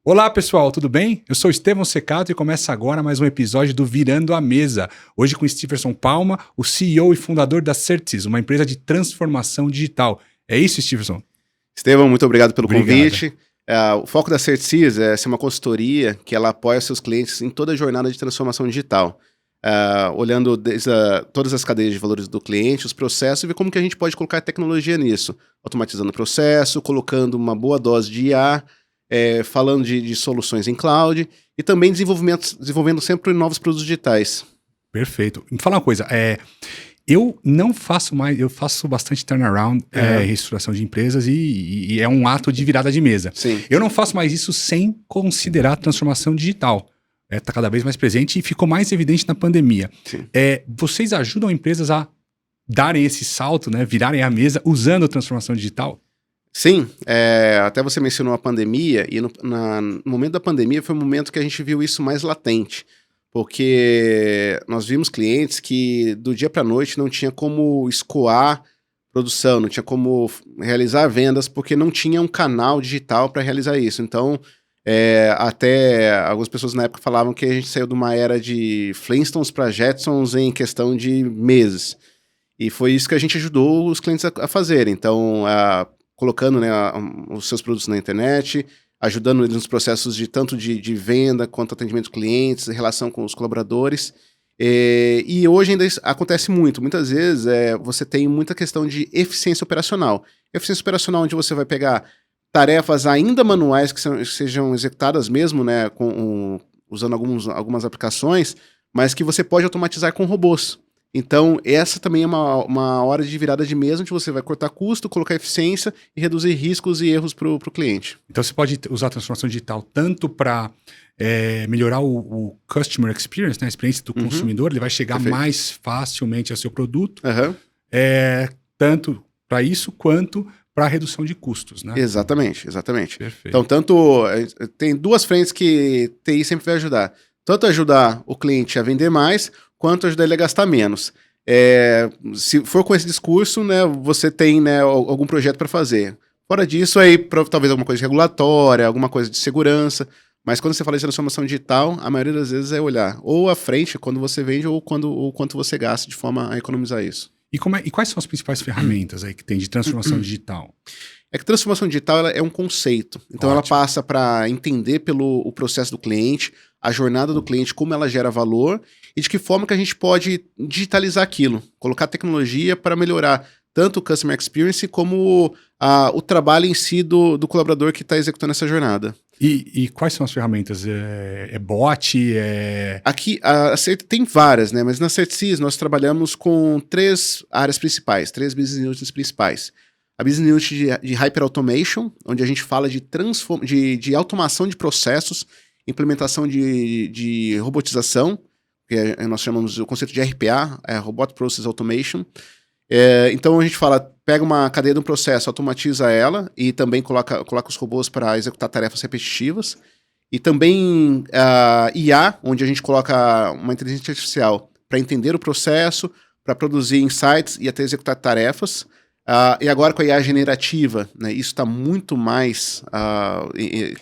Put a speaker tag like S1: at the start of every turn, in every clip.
S1: Olá pessoal, tudo bem? Eu sou Estevão Secato e começa agora mais um episódio do Virando a Mesa. Hoje com Stevenson Palma, o CEO e fundador da Certis, uma empresa de transformação digital. É isso, Stevenson?
S2: Estevão, muito obrado pelo
S1: Obrigado.
S2: convite. O foco da Certis é ser uma consultoria que ela apoia seus clientes em toda a jornada de transformação digital. Olhando desde todas as cadeias de valores do cliente, os processos, e ver como que a gente pode colocar tecnologia nisso. Automatizando o processo, colocando uma boa dose de IA, falando de soluções em cloud e também desenvolvendo sempre novos produtos digitais.
S1: Perfeito. Me fala uma coisa, eu não faço mais, eu faço bastante turnaround, reestruturação de empresas e é um ato de virada de mesa.
S2: Sim.
S1: Eu não faço mais isso sem considerar a transformação digital. Está cada vez mais presente e ficou mais evidente na pandemia.
S2: Sim.
S1: Vocês ajudam empresas a darem esse salto, né, virarem a mesa usando a transformação digital?
S2: Sim, até você mencionou a pandemia, e no momento da pandemia foi o momento que a gente viu isso mais latente, porque nós vimos clientes que do dia para a noite não tinha como escoar produção, não tinha como realizar vendas, porque não tinha um canal digital para realizar isso. Então, até algumas pessoas na época falavam que a gente saiu de uma era de Flintstones para Jetsons em questão de meses. E foi isso que a gente ajudou os clientes a fazer. Então, colocando, né, os seus produtos na internet, ajudando eles nos processos de tanto de venda quanto atendimento de clientes, relação com os colaboradores. E hoje ainda isso acontece muito. Muitas vezes você tem muita questão de eficiência operacional. Eficiência operacional onde você vai pegar tarefas ainda manuais que sejam executadas mesmo, né, usando algumas aplicações, mas que você pode automatizar com robôs. Então, essa também é uma hora de virada de mesa, onde você vai cortar custo, colocar eficiência e reduzir riscos e erros para o cliente.
S1: Então, você pode usar a transformação digital tanto para melhorar o customer experience, né, a experiência do consumidor, ele vai chegar
S2: Perfeito.
S1: mais facilmente ao seu produto,
S2: Uhum.
S1: tanto para isso quanto para a redução de custos, né?
S2: Exatamente.
S1: Perfeito.
S2: Então, tem duas frentes que TI sempre vai ajudar. Tanto ajudar o cliente a vender mais, quanto ajudar ele a gastar menos. Se for com esse discurso, né, você tem, né, algum projeto para fazer. Fora disso, aí talvez alguma coisa regulatória, alguma coisa de segurança. Mas quando você fala de transformação digital, a maioria das vezes é olhar ou à frente, quando você vende, ou quanto você gasta, de forma a economizar isso.
S1: E quais são as principais ferramentas aí que tem de transformação digital?
S2: É que transformação digital ela é um conceito. Então ela passa para entender pelo o processo do cliente, a jornada do cliente, como ela gera valor e de que forma que a gente pode digitalizar aquilo, colocar tecnologia para melhorar tanto o customer experience como o trabalho em si do colaborador que está executando essa jornada.
S1: E quais são as ferramentas? É bot?
S2: Aqui, tem várias, né? Mas na Certis nós trabalhamos com 3 áreas principais, 3 business units principais. A business unit de Hyper Automation, onde a gente fala de automação de processos, implementação de robotização, que nós chamamos o conceito de RPA, Robot Process Automation. Então a gente pega uma cadeia de um processo, automatiza ela e também coloca os robôs para executar tarefas repetitivas. E também IA, onde a gente coloca uma inteligência artificial para entender o processo, para produzir insights e até executar tarefas. E agora com a IA generativa, né, isso está muito mais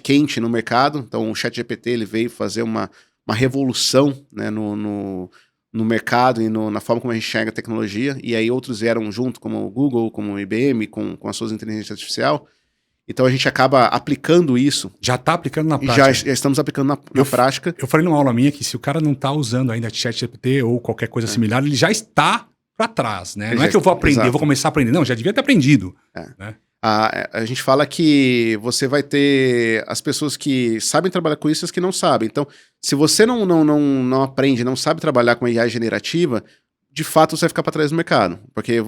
S2: quente no mercado. Então o ChatGPT ele veio fazer uma revolução, né, no mercado e na forma como a gente enxerga a tecnologia. E aí outros vieram junto, como o Google, como o IBM, com as suas inteligências artificiais. Então a gente acaba aplicando isso.
S1: Já está aplicando na prática?
S2: Já estamos aplicando na prática.
S1: Eu falei numa aula minha que se o cara não está usando ainda ChatGPT ou qualquer coisa similar, ele já está para trás, né? Não é que eu vou aprender, eu vou começar a aprender. Não, já devia ter aprendido. Né?
S2: A gente fala que você vai ter as pessoas que sabem trabalhar com isso e as que não sabem. Então, se você não aprende, não sabe trabalhar com a IA generativa, de fato você vai ficar para trás do mercado. Porque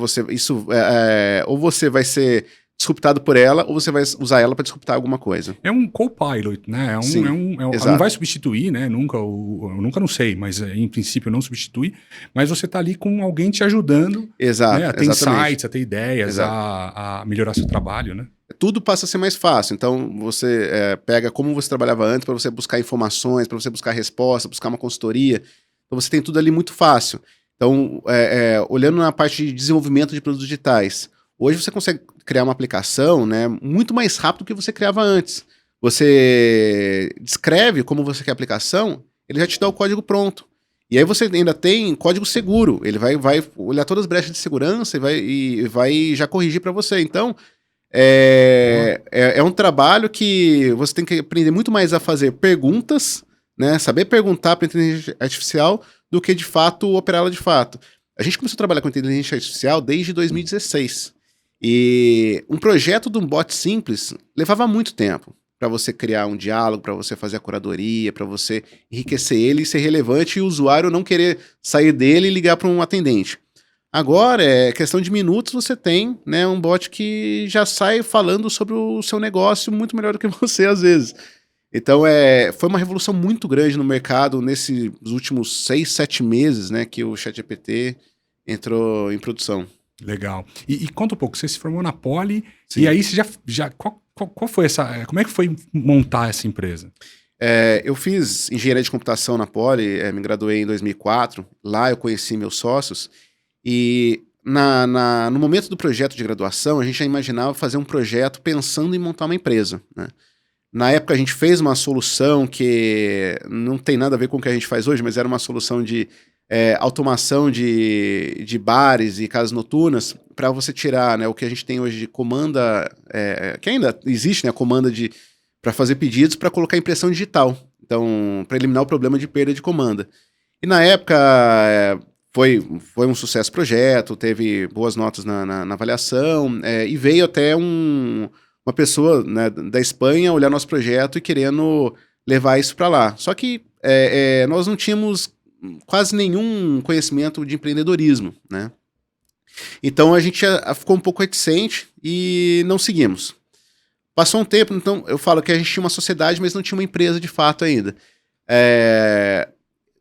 S2: ou você vai ser disruptado por ela, ou você vai usar ela para disruptar alguma coisa.
S1: É um co-pilot, né? Não vai substituir, né? Eu nunca não sei, mas em princípio não substitui, mas você está ali com alguém te ajudando, né, a ter insights, a ter ideias, a melhorar seu trabalho, né?
S2: Tudo passa a ser mais fácil. Então, você pega como você trabalhava antes para você buscar informações, para você buscar resposta, buscar uma consultoria. Então, você tem tudo ali muito fácil. Então, olhando na parte de desenvolvimento de produtos digitais, hoje você consegue criar uma aplicação, né, muito mais rápido do que você criava antes. você descreve como você quer a aplicação, ele já te dá o código pronto. E aí você ainda tem código seguro, ele vai olhar todas as brechas de segurança e vai já corrigir para você. Então, é um trabalho que você tem que aprender muito mais a fazer perguntas, né? Saber perguntar para a inteligência artificial do que, de fato, operá-la de fato. A gente começou a trabalhar com inteligência artificial desde 2016. E um projeto de um bot simples levava muito tempo para você criar um diálogo, para você fazer a curadoria, para você enriquecer ele e ser relevante e o usuário não querer sair dele e ligar para um atendente. Agora, é questão de minutos, você tem, né, um bot que já sai falando sobre o seu negócio muito melhor do que você, às vezes. Então, foi uma revolução muito grande no mercado nesses últimos 6, 7 meses, né, que o ChatGPT entrou em produção.
S1: Legal. E conta um pouco, você se formou na Poly, sim, e aí você já qual foi essa... Como é que foi montar essa empresa?
S2: Eu fiz engenharia de computação na Poly, me graduei em 2004, lá eu conheci meus sócios, e no momento do projeto de graduação, a gente já imaginava fazer um projeto pensando em montar uma empresa, né? Na época a gente fez uma solução que não tem nada a ver com o que a gente faz hoje, mas era uma solução de automação de bares e casas noturnas para você tirar, né, o que a gente tem hoje de comanda, que ainda existe, né, a comanda para fazer pedidos para colocar impressão digital. Então, para eliminar o problema de perda de comanda. E na época foi um sucesso o projeto, teve boas notas na avaliação, e veio até uma pessoa, né, da Espanha olhar nosso projeto e querendo levar isso para lá. Só que nós não tínhamos quase nenhum conhecimento de empreendedorismo, né? Então a gente ficou um pouco reticente e não seguimos. Passou um tempo, então eu falo que a gente tinha uma sociedade, mas não tinha uma empresa de fato ainda.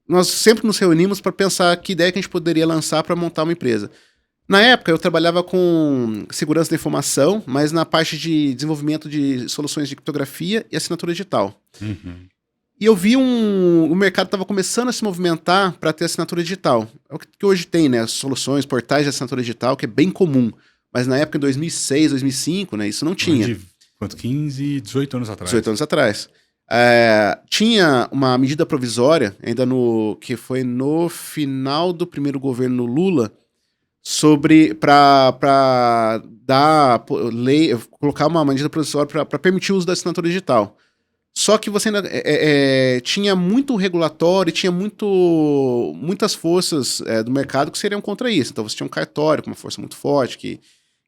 S2: Nós sempre nos reunimos para pensar que ideia que a gente poderia lançar para montar uma empresa. Na época eu trabalhava com segurança da informação, mas na parte de desenvolvimento de soluções de criptografia e assinatura digital. Uhum. E eu vi o mercado estava começando a se movimentar para ter assinatura digital. É o que hoje tem, né? Soluções, portais de assinatura digital, que é bem comum. Mas na época, em 2006, 2005, né? Isso não tinha.
S1: Quanto? 15, 18 anos atrás.
S2: 18 anos atrás. Tinha uma medida provisória, ainda que foi no final do primeiro governo Lula, para colocar uma medida provisória para permitir o uso da assinatura digital. Só que você ainda tinha muito regulatório, tinha muitas forças do mercado que seriam contra isso. Então você tinha um cartório com uma força muito forte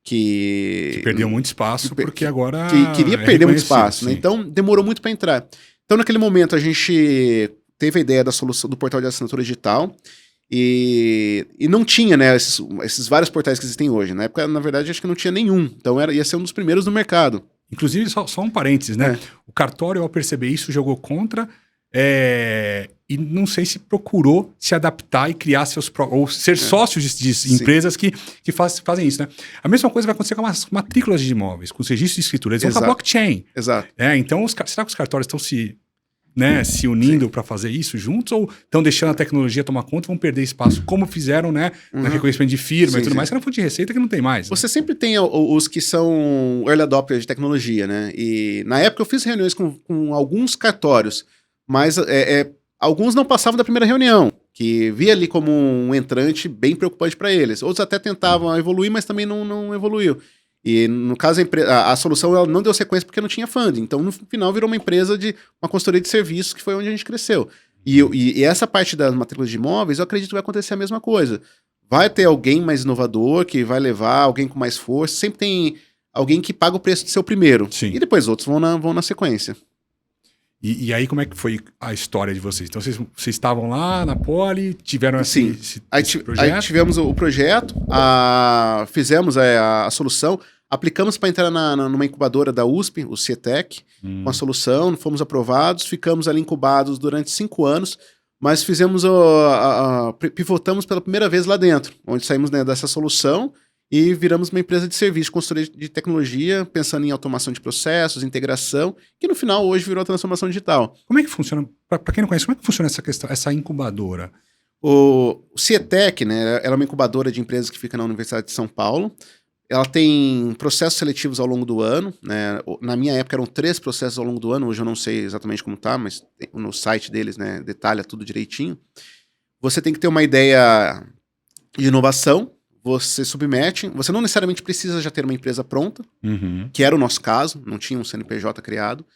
S2: que
S1: perdeu muito espaço porque agora
S2: queria perder muito espaço, né? Então demorou muito para entrar. Então naquele momento a gente teve a ideia da solução do portal de assinatura digital e não tinha, né, esses vários portais que existem hoje. Na época, na verdade, acho que não tinha nenhum. Então ia ser um dos primeiros no mercado.
S1: Inclusive, só um parênteses, né? O cartório, ao perceber isso, jogou contra e não sei se procurou se adaptar e criar ou ser sócios de empresas que fazem isso, né? A mesma coisa vai acontecer com as matrículas de imóveis, com os registros de escritura. Eles vão para blockchain.
S2: Exato.
S1: Então, será que os cartórios estão se unindo para fazer isso juntos ou estão deixando a tecnologia tomar conta e vão perder espaço, como fizeram, né, no reconhecimento de firma e tudo mais, que era fonte de receita que não tem mais.
S2: Você sempre tem os que são early adopters de tecnologia, né? E na época eu fiz reuniões com alguns cartórios, mas alguns não passavam da primeira reunião, que via ali como um entrante bem preocupante para eles. Outros até tentavam evoluir, mas também não evoluiu. E no caso a solução ela não deu sequência porque não tinha funding. Então no final virou uma empresa uma consultoria de serviços, que foi onde a gente cresceu. E essa parte das matrículas de imóveis, eu acredito que vai acontecer a mesma coisa. Vai ter alguém mais inovador que vai levar alguém com mais força. Sempre tem alguém que paga o preço de ser o primeiro. Sim. E depois outros vão na sequência.
S1: E aí, como é que foi a história de vocês? Então, vocês estavam lá na Poly, tiveram esse projeto?
S2: Aí tivemos o projeto, fizemos a solução, aplicamos para entrar numa incubadora da USP, o CETEC, com a solução, fomos aprovados, ficamos ali incubados durante 5 anos, mas pivotamos pela primeira vez lá dentro, onde saímos, né, dessa solução e viramos uma empresa de serviço, consultoria de tecnologia, pensando em automação de processos, integração, que no final hoje virou a transformação digital.
S1: Como é que funciona, para quem não conhece, como é que funciona essa questão, essa incubadora?
S2: O CETEC, né, ela é uma incubadora de empresas que fica na Universidade de São Paulo. ela tem processos seletivos ao longo do ano, né? Na minha época eram 3 processos ao longo do ano, hoje eu não sei exatamente como tá, mas no site deles, né, detalha tudo direitinho. Você tem que ter uma ideia de inovação, você submete, você não necessariamente precisa já ter uma empresa pronta, que era o nosso caso, não tinha um CNPJ criado,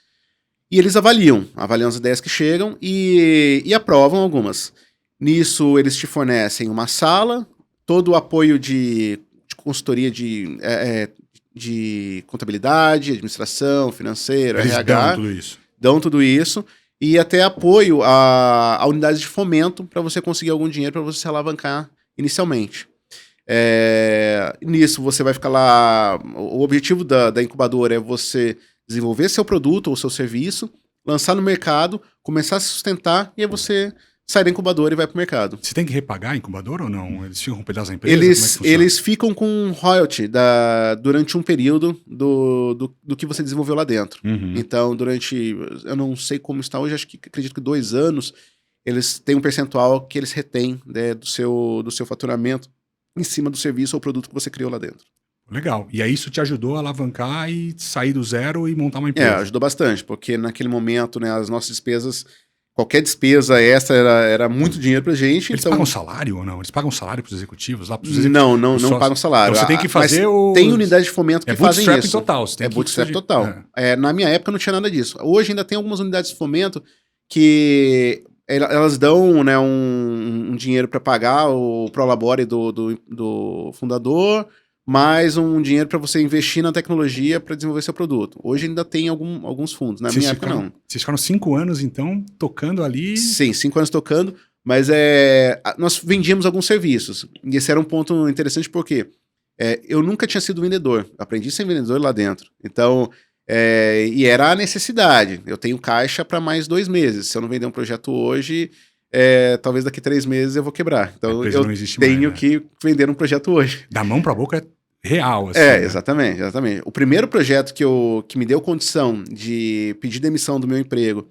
S2: e eles avaliam as ideias que chegam e aprovam algumas. Nisso eles te fornecem uma sala, todo o apoio de consultoria de contabilidade, administração, financeiro,
S1: eles
S2: RH. Dão tudo isso. E até apoio a unidades de fomento para você conseguir algum dinheiro para você se alavancar inicialmente. Nisso você vai ficar lá. O objetivo da incubadora é você desenvolver seu produto ou seu serviço, lançar no mercado, começar a se sustentar e aí você sai da incubadora e vai pro mercado.
S1: Você tem que repagar a incubadora ou não? Eles ficam com um pedaço da empresa?
S2: Eles ficam com royalty durante um período do que você desenvolveu lá dentro. Então, eu não sei como está hoje, acredito que 2 anos, eles têm um percentual que eles retêm, né, do seu faturamento em cima do serviço ou produto que você criou lá dentro.
S1: Legal. E aí isso te ajudou a alavancar e sair do zero e montar uma empresa?
S2: Ajudou bastante, porque naquele momento, né, as nossas despesas... Qualquer despesa extra era muito dinheiro pra gente.
S1: Eles pagam salário ou não? Eles pagam salário pros executivos?
S2: Não pagam salário.
S1: Então você tem que fazer
S2: Tem unidades de fomento que fazem isso.
S1: É bootstrap total.
S2: É bootstrap total. Na minha época não tinha nada disso. Hoje ainda tem algumas unidades de fomento que elas dão, né, um dinheiro para pagar o prolabore do fundador, mais um dinheiro para você investir na tecnologia para desenvolver seu produto. Hoje ainda tem alguns fundos, na minha época não.
S1: Vocês ficaram 5 anos, então, tocando ali?
S2: Sim, 5 anos tocando, mas nós vendíamos alguns serviços. E esse era um ponto interessante porque eu nunca tinha sido vendedor, aprendi a ser vendedor lá dentro. Então, e era a necessidade. Eu tenho caixa para mais 2 meses. Se eu não vender um projeto hoje... talvez daqui 3 meses eu vou quebrar. Então eu tenho que vender um projeto hoje.
S1: Da mão para a boca é real. Assim,
S2: exatamente. O primeiro projeto que me deu condição de pedir demissão do meu emprego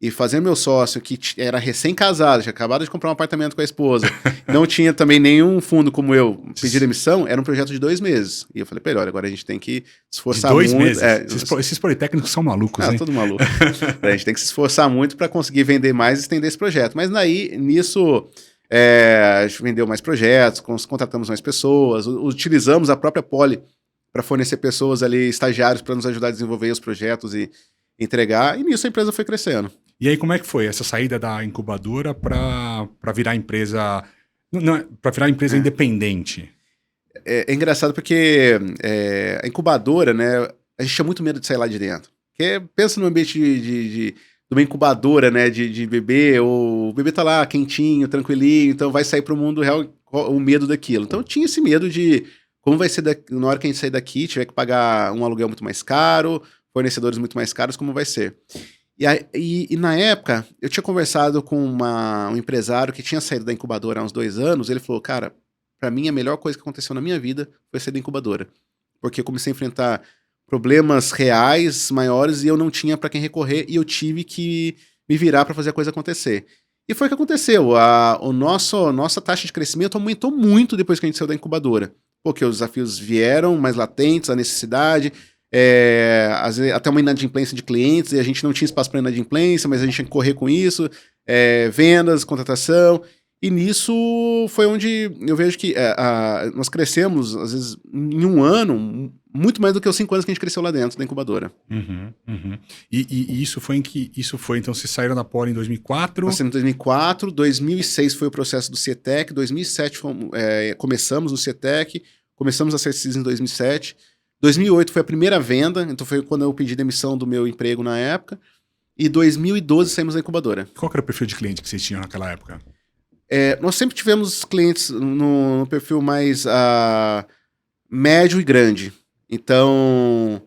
S2: e fazer meu sócio, que era recém-casado, tinha acabado de comprar um apartamento com a esposa, não tinha também nenhum fundo como eu, pedir demissão, era um projeto de 2 meses. E eu falei pra ele, olha, agora a gente tem que se esforçar muito.
S1: 2 meses? Esses politécnicos são malucos, hein?
S2: Tudo maluco. A gente tem que se esforçar muito para conseguir vender mais e estender esse projeto. Mas nisso, a gente vendeu mais projetos, contratamos mais pessoas, utilizamos a própria Poli para fornecer pessoas ali, estagiários, para nos ajudar a desenvolver os projetos e entregar. E nisso a empresa foi crescendo.
S1: E aí, como é que foi essa saída da incubadora para virar empresa, para virar empresa independente?
S2: É engraçado porque a incubadora, né, a gente tinha muito medo de sair lá de dentro. Porque pensa no ambiente de uma incubadora, né, de bebê, o bebê tá lá quentinho, tranquilinho, então vai sair para o mundo real, o medo daquilo. Então tinha esse medo de como vai ser na hora que a gente sair daqui, tiver que pagar um aluguel muito mais caro, fornecedores muito mais caros, como vai ser. E na época, eu tinha conversado com um empresário que tinha saído da incubadora há uns 2 anos, ele falou, cara, pra mim a melhor coisa que aconteceu na minha vida foi sair da incubadora, porque eu comecei a enfrentar problemas reais, maiores, e eu não tinha pra quem recorrer, e eu tive que me virar pra fazer a coisa acontecer. E foi o que aconteceu, nossa taxa de crescimento aumentou muito depois que a gente saiu da incubadora, porque os desafios vieram mais latentes, a necessidade... às vezes, até uma inadimplência de clientes, e a gente não tinha espaço para inadimplência, mas a gente tinha que correr com isso, vendas, contratação, e nisso foi onde eu vejo que nós crescemos, às vezes, em 1 ano, muito mais do que os 5 anos que a gente cresceu lá dentro da incubadora.
S1: E isso foi então vocês saíram da Poli em 2004?
S2: Nós saímos em 2004, 2006 foi o processo do CETEC, 2007 começamos o CETEC, começamos a CETEC em 2007, 2008 foi a primeira venda, então foi quando eu pedi demissão do meu emprego na época. E 2012 saímos da incubadora.
S1: Qual que era o perfil de cliente que vocês tinham naquela época?
S2: Nós sempre tivemos clientes no perfil mais médio e grande. Então,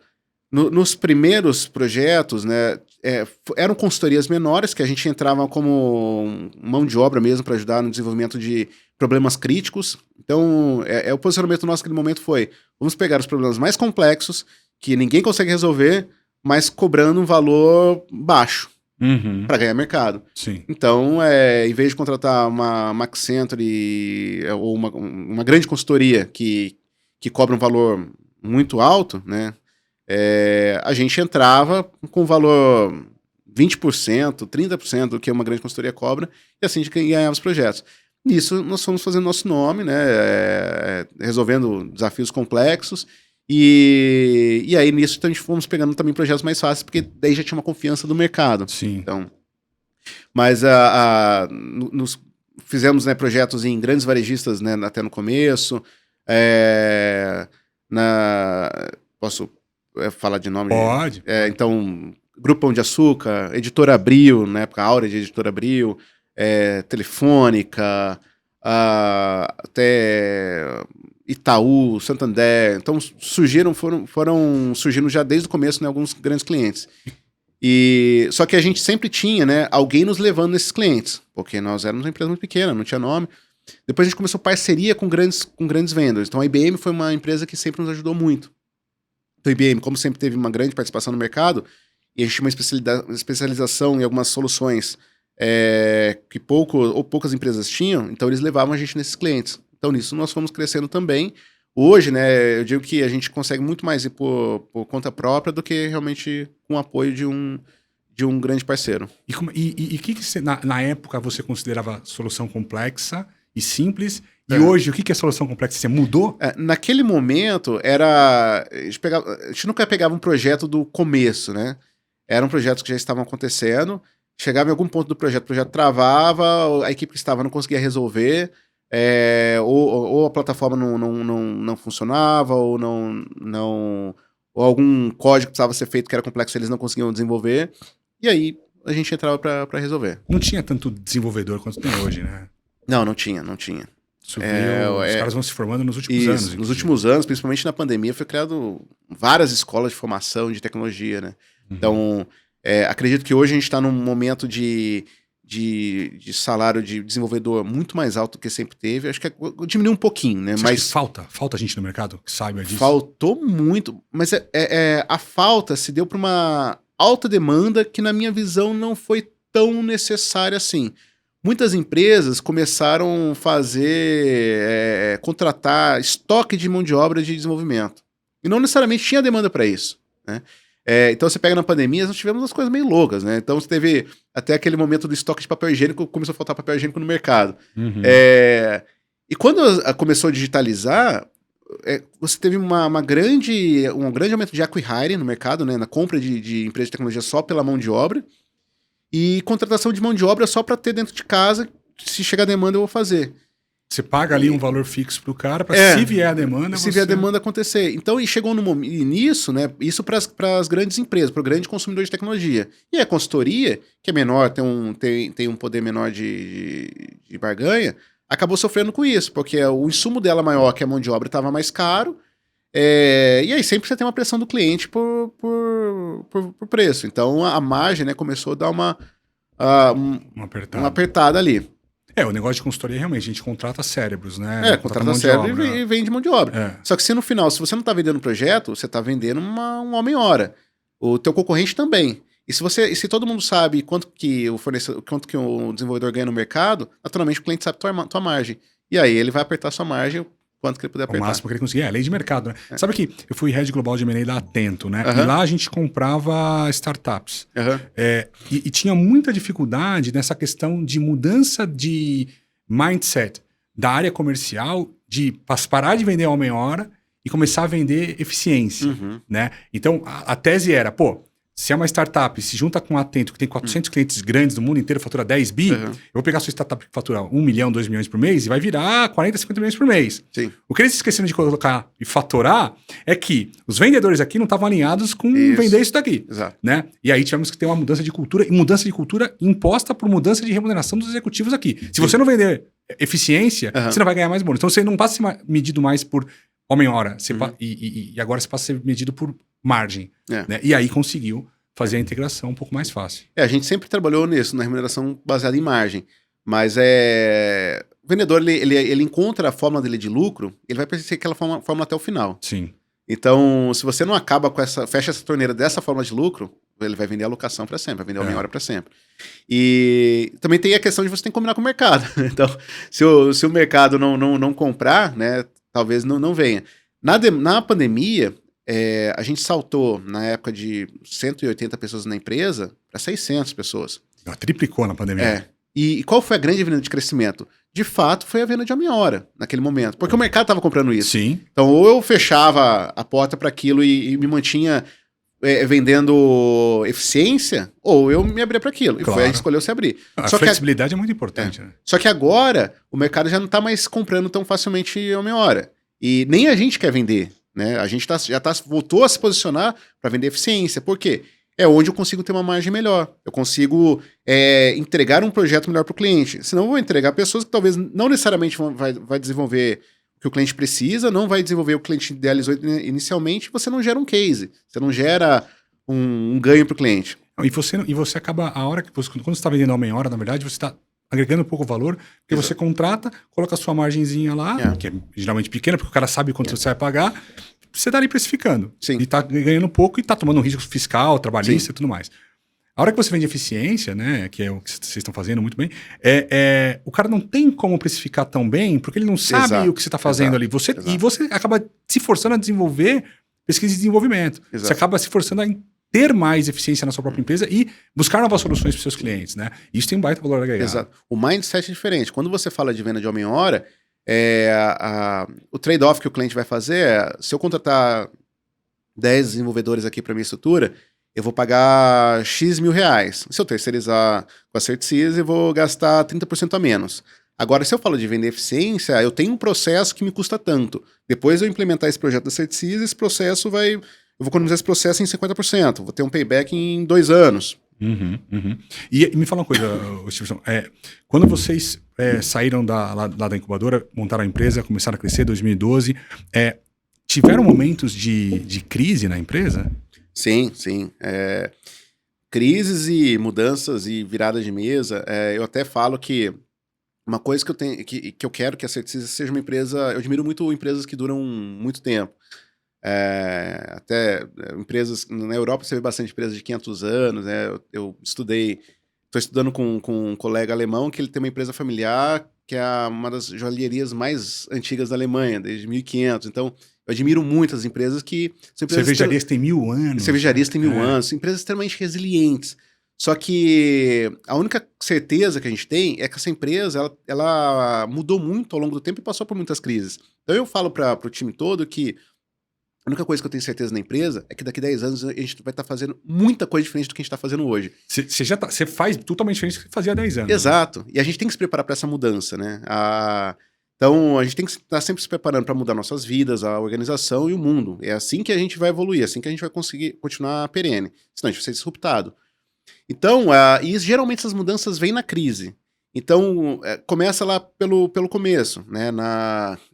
S2: nos primeiros projetos, né, eram consultorias menores que a gente entrava como mão de obra mesmo para ajudar no desenvolvimento de problemas críticos. Então, o posicionamento nosso naquele momento foi, vamos pegar os problemas mais complexos, que ninguém consegue resolver, mas cobrando um valor baixo para ganhar mercado.
S1: Sim.
S2: Então, em vez de contratar uma Accenture ou uma grande consultoria que cobra um valor muito alto, né? A gente entrava com valor 20%, 30% do que uma grande consultoria cobra, e assim a gente ganhava os projetos. Nisso, nós fomos fazendo nosso nome, né? Resolvendo desafios complexos, e aí nisso então, a gente fomos pegando também projetos mais fáceis, porque daí já tinha uma confiança do mercado.
S1: Sim.
S2: Então, mas nos fizemos, né, projetos em grandes varejistas, né, até no começo. Posso falar de nome?
S1: Pode.
S2: Então, Grupo Pão de Açúcar, Editora Abril, na época Áurea de Editora Abril, Telefônica, até Itaú, Santander. Então foram surgindo já desde o começo, né, alguns grandes clientes. Só que a gente sempre tinha, né, alguém nos levando nesses clientes, porque nós éramos uma empresa muito pequena, não tinha nome. Depois a gente começou parceria com grandes vendors. Então a IBM foi uma empresa que sempre nos ajudou muito. Então a IBM, como sempre teve uma grande participação no mercado, e a gente tinha uma especialização em algumas soluções que poucas empresas tinham, então eles levavam a gente nesses clientes. Então nisso nós fomos crescendo também. Hoje, né, eu digo que a gente consegue muito mais ir por conta própria do que realmente com o apoio de um grande parceiro.
S1: E o que você, na época você considerava solução complexa e simples? E hoje, o que é solução complexa? Você mudou?
S2: Naquele momento, a gente nunca pegava um projeto do começo, né? Eram projetos que já estavam acontecendo, chegava em algum ponto do projeto, o projeto travava, a equipe que estava não conseguia resolver, ou a plataforma não funcionava, ou ou algum código que precisava ser feito que era complexo, eles não conseguiam desenvolver, e aí a gente entrava para resolver.
S1: Não tinha tanto desenvolvedor quanto tem hoje, né?
S2: Não tinha.
S1: Os caras vão se formando nos últimos anos. Inclusive.
S2: Nos últimos anos, principalmente na pandemia, foi criado várias escolas de formação de tecnologia, né? Uhum. Então, acredito que hoje a gente está num momento de salário de desenvolvedor muito mais alto do que sempre teve. Acho que diminuiu um pouquinho, né?
S1: Mas falta gente no mercado que saiba disso?
S2: Faltou muito, mas a falta se deu para uma alta demanda que, na minha visão, não foi tão necessária assim. Muitas empresas começaram a contratar estoque de mão de obra de desenvolvimento. E não necessariamente tinha demanda para isso, né? Então você pega na pandemia, nós tivemos umas coisas meio loucas, né? Então você teve até aquele momento do estoque de papel higiênico, começou a faltar papel higiênico no mercado. Uhum. E quando começou a digitalizar, você teve um grande aumento de acqui-hire no mercado, né? Na compra de empresas de tecnologia só pela mão de obra. E contratação de mão de obra só para ter dentro de casa, se chegar a demanda eu vou fazer.
S1: Você paga ali um valor fixo pro cara, para se vier a demanda...
S2: vier a demanda acontecer. Então, e chegou nisso, né, isso para as grandes empresas, para o grande consumidor de tecnologia. E a consultoria, que é menor, tem um poder menor de barganha, acabou sofrendo com isso, porque o insumo dela maior, que a mão de obra, estava mais caro, e aí sempre você tem uma pressão do cliente por preço. Então a margem, né, começou a dar uma apertada ali.
S1: O negócio de consultoria realmente, a gente contrata cérebros, né?
S2: Contrata cérebro e vende mão de obra. Só que no final, se você não está vendendo um projeto, você está vendendo um homem-hora. O teu concorrente também. E se todo mundo sabe quanto que o desenvolvedor ganha no mercado, naturalmente o cliente sabe tua margem. E aí ele vai apertar sua margem quanto que ele puder apertar.
S1: O máximo que ele conseguir. Lei de mercado, né? Sabe que eu fui head global de M&A da Atento, né? E lá a gente comprava startups. E tinha muita dificuldade nessa questão de mudança de mindset da área comercial, de parar de vender homem-hora e começar a vender eficiência, né? Então, a tese era, se é uma startup, se junta com a Atento, que tem 400 clientes grandes do mundo inteiro, fatura 10 bi, eu vou pegar a sua startup que fatura 1 milhão, 2 milhões por mês e vai virar 40, 50 milhões por mês.
S2: Sim.
S1: O que eles esqueceram de colocar e faturar é que os vendedores aqui não estavam alinhados com vender isso daqui.
S2: Exato.
S1: Né? E aí tivemos que ter uma mudança de cultura, e mudança de cultura imposta por mudança de remuneração dos executivos aqui. Se você não vender eficiência, você não vai ganhar mais bônus. Então você não passa a ser medido mais por homem-hora, e agora você passa a ser medido por margem. Né? E aí conseguiu fazer a integração um pouco mais fácil.
S2: A gente sempre trabalhou nisso, na remuneração baseada em margem. Mas o vendedor, ele encontra a fórmula dele de lucro, ele vai perseguir aquela fórmula até o final.
S1: Sim.
S2: Então, se você não acaba fecha essa torneira dessa forma de lucro, ele vai vender a locação para sempre, vai vender a meia hora para sempre. E também tem a questão de você ter que combinar com o mercado. Então, se o mercado não comprar, né, talvez não venha. Na pandemia, a gente saltou, na época de 180 pessoas na empresa, para 600 pessoas.
S1: Triplicou na pandemia.
S2: E qual foi a grande avenida de crescimento? De fato, foi a venda de homem-hora, naquele momento. Porque o mercado estava comprando isso.
S1: Sim.
S2: Então, ou eu fechava a porta para aquilo e me mantinha vendendo eficiência, ou eu me abria para aquilo. Claro. E foi aí que escolheu se abrir.
S1: A flexibilidade é muito importante. Né?
S2: Só que agora, o mercado já não está mais comprando tão facilmente homem-hora. E nem a gente quer vender. Né? A gente voltou a se posicionar para vender eficiência. Por quê? É onde eu consigo ter uma margem melhor. Eu consigo entregar um projeto melhor para o cliente. Senão eu vou entregar pessoas que talvez não necessariamente vai desenvolver o que o cliente precisa, não vai desenvolver o que o cliente idealizou inicialmente, você não gera um case, você não gera um ganho para o cliente.
S1: E você acaba, a hora que quando você está vendendo homem-hora, na verdade, você está agregando pouco valor, porque você contrata, coloca a sua margenzinha lá, que é geralmente pequena, porque o cara sabe quanto você vai pagar, você está ali precificando.
S2: Sim.
S1: E está ganhando pouco e está tomando um risco fiscal, trabalhista e tudo mais. A hora que você vende eficiência, né, que é o que vocês estão fazendo muito bem, o cara não tem como precificar tão bem, porque ele não sabe o que você está fazendo ali. E você acaba se forçando a desenvolver pesquisa e desenvolvimento. Você acaba se forçando a ter mais eficiência na sua própria empresa e buscar novas soluções para os seus clientes, né? Isso tem um baita valor agregado.
S2: Exato. O mindset é diferente. Quando você fala de venda de homem-hora, o trade-off que o cliente vai fazer é, se eu contratar 10 desenvolvedores aqui para minha estrutura, eu vou pagar X mil reais. Se eu terceirizar com a Certsys, eu vou gastar 30% a menos. Agora, se eu falo de vender eficiência, eu tenho um processo que me custa tanto. Depois eu implementar esse projeto da Certsys, esse processo eu vou economizar esse processo em 50%. Vou ter um payback em 2 anos.
S1: E me fala uma coisa, Stevenson. Quando vocês saíram lá da incubadora, montaram a empresa, começaram a crescer em 2012, tiveram momentos de crise na empresa?
S2: Sim. Crises e mudanças e viradas de mesa. Eu até falo que uma coisa que eu quero que a Certsys seja uma empresa... Eu admiro muito empresas que duram muito tempo. Até empresas... Na Europa você vê bastante empresas de 500 anos. Né? Eu estou estudando com um colega alemão que ele tem uma empresa familiar que é uma das joalherias mais antigas da Alemanha, desde 1500. Então... Eu admiro muito as empresas que...
S1: Cervejarias têm 1000 anos.
S2: Cervejarias têm 1000 anos. Empresas extremamente resilientes. Só que a única certeza que a gente tem é que essa empresa ela mudou muito ao longo do tempo e passou por muitas crises. Então eu falo para o time todo que a única coisa que eu tenho certeza na empresa é que daqui a 10 anos a gente vai estar fazendo muita coisa diferente do que a gente está fazendo hoje.
S1: Você faz totalmente diferente do que fazia há 10 anos.
S2: Exato. Né? E a gente tem que se preparar para essa mudança, né? Então, a gente tem que estar sempre se preparando para mudar nossas vidas, a organização e o mundo. É assim que a gente vai evoluir, é assim que a gente vai conseguir continuar perene. Senão a gente vai ser disruptado. Então, e geralmente essas mudanças vêm na crise. Então, começa lá pelo começo. Né?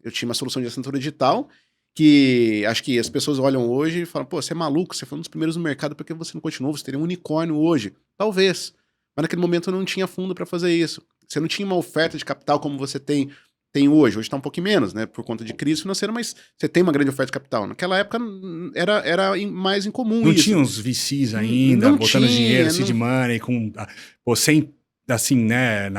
S2: Eu tinha uma solução de assinatura digital que acho que as pessoas olham hoje e falam, pô, você é maluco, você foi um dos primeiros no mercado, por que você não continuou? Você teria um unicórnio hoje. Talvez. Mas naquele momento eu não tinha fundo para fazer isso. Você não tinha uma oferta de capital como você tem hoje. Hoje está um pouquinho menos, né? Por conta de crise financeira, mas você tem uma grande oferta de capital. Naquela época era mais incomum
S1: não
S2: isso.
S1: Não tinha uns VCs ainda, botando dinheiro, seed money, sem, assim, né?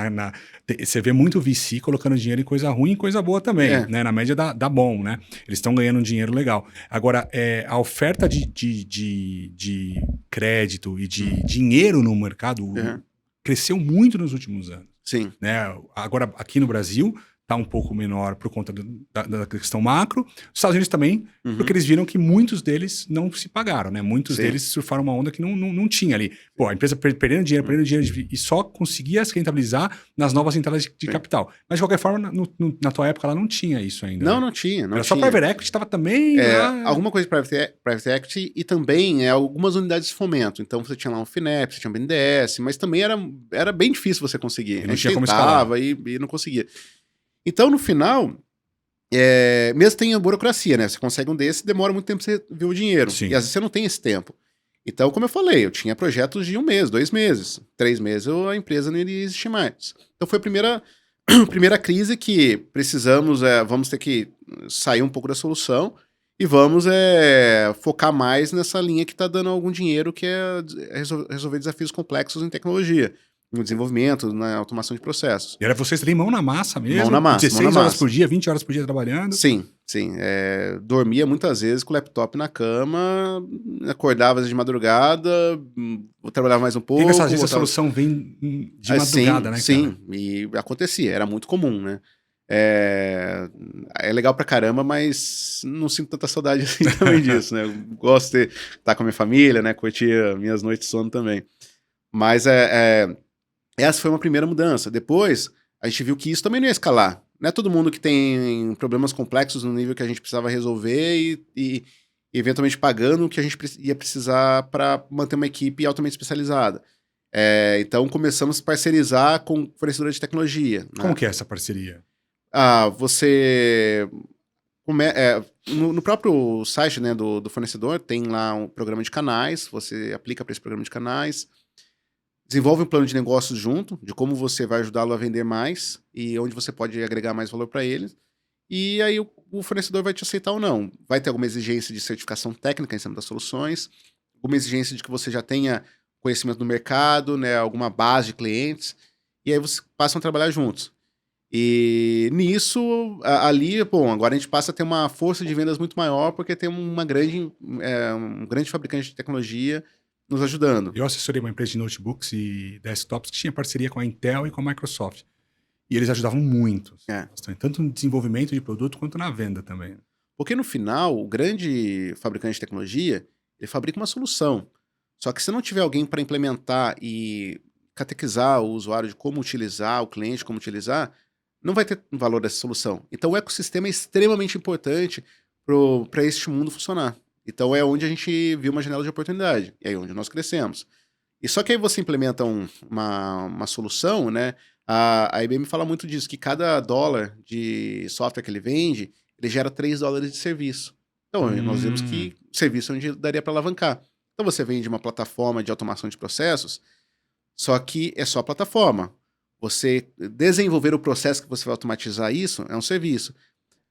S1: Você vê muito VC colocando dinheiro em coisa ruim e coisa boa também, né? Na média dá bom, né? Eles estão ganhando um dinheiro legal. Agora, a oferta de crédito e de dinheiro no mercado cresceu muito nos últimos anos.
S2: Sim.
S1: Né? Agora, aqui no Brasil... está um pouco menor por conta da questão macro. Os Estados Unidos também, porque eles viram que muitos deles não se pagaram, né? Muitos deles surfaram uma onda que não tinha ali. Pô, a empresa perdendo dinheiro e só conseguia se rentabilizar nas novas entradas de capital. Mas, de qualquer forma, na tua época, ela não tinha isso ainda.
S2: Não tinha.
S1: Era só Private Equity, estava também...
S2: Alguma coisa de Private Equity e também algumas unidades de fomento. Então, você tinha lá um FINEP, você tinha um BNDES, mas também era bem difícil você conseguir.
S1: Não tinha como escalar.
S2: E não conseguia. Então, no final, mesmo tem a burocracia, né? Você consegue um desse, demora muito tempo pra você ver o dinheiro.
S1: Sim.
S2: E às vezes você não tem esse tempo. Então, como eu falei, eu tinha projetos de 1 mês, 2 meses. 3 meses a empresa não iria existir mais. Então, foi a primeira crise que precisamos, vamos ter que sair um pouco da solução e vamos focar mais nessa linha que está dando algum dinheiro, que é resolver desafios complexos em tecnologia. no desenvolvimento, na automação de processos.
S1: E era vocês terem mão na massa mesmo?
S2: Mão na massa.
S1: 16 horas por dia, 20 horas por dia trabalhando?
S2: Sim. Dormia muitas vezes com o laptop na cama, acordava de madrugada, trabalhava mais um pouco.
S1: Às vezes a solução vem de madrugada, né?
S2: Sim, e acontecia, era muito comum, né? É legal pra caramba, mas não sinto tanta saudade assim também disso, né? Eu gosto de estar com a minha família, né? Curtir minhas noites de sono também. Mas essa foi uma primeira mudança. Depois, a gente viu que isso também não ia escalar. Não é todo mundo que tem problemas complexos no nível que a gente precisava resolver e eventualmente pagando o que a gente ia precisar para manter uma equipe altamente especializada. Então, começamos a parcerizar com fornecedores de tecnologia.
S1: Como que é essa parceria?
S2: Você... no próprio site, né, do fornecedor, tem lá um programa de canais, você aplica para esse programa de canais, desenvolve um plano de negócios junto, de como você vai ajudá-lo a vender mais e onde você pode agregar mais valor para ele. E aí o fornecedor vai te aceitar ou não. Vai ter alguma exigência de certificação técnica em cima das soluções, alguma exigência de que você já tenha conhecimento do mercado, né, alguma base de clientes, e aí vocês passam a trabalhar juntos. E nisso, ali, bom, agora a gente passa a ter uma força de vendas muito maior, porque tem um grande fabricante de tecnologia nos ajudando.
S1: Eu assessorei uma empresa de notebooks e desktops que tinha parceria com a Intel e com a Microsoft. E eles ajudavam muito. Tanto no desenvolvimento de produto quanto na venda também.
S2: Porque no final, o grande fabricante de tecnologia, ele fabrica uma solução. Só que se não tiver alguém para implementar e catequizar o usuário de como utilizar, o cliente como utilizar, não vai ter valor dessa solução. Então o ecossistema é extremamente importante para este mundo funcionar. Então é onde a gente viu uma janela de oportunidade. E aí onde nós crescemos. E só que aí você implementa uma solução, né? A IBM fala muito disso, que cada dólar de software que ele vende, ele gera $3 de serviço. Então nós vimos que o serviço é onde daria para alavancar. Então você vende uma plataforma de automação de processos, só que é só a plataforma. Você desenvolver o processo que você vai automatizar isso é um serviço.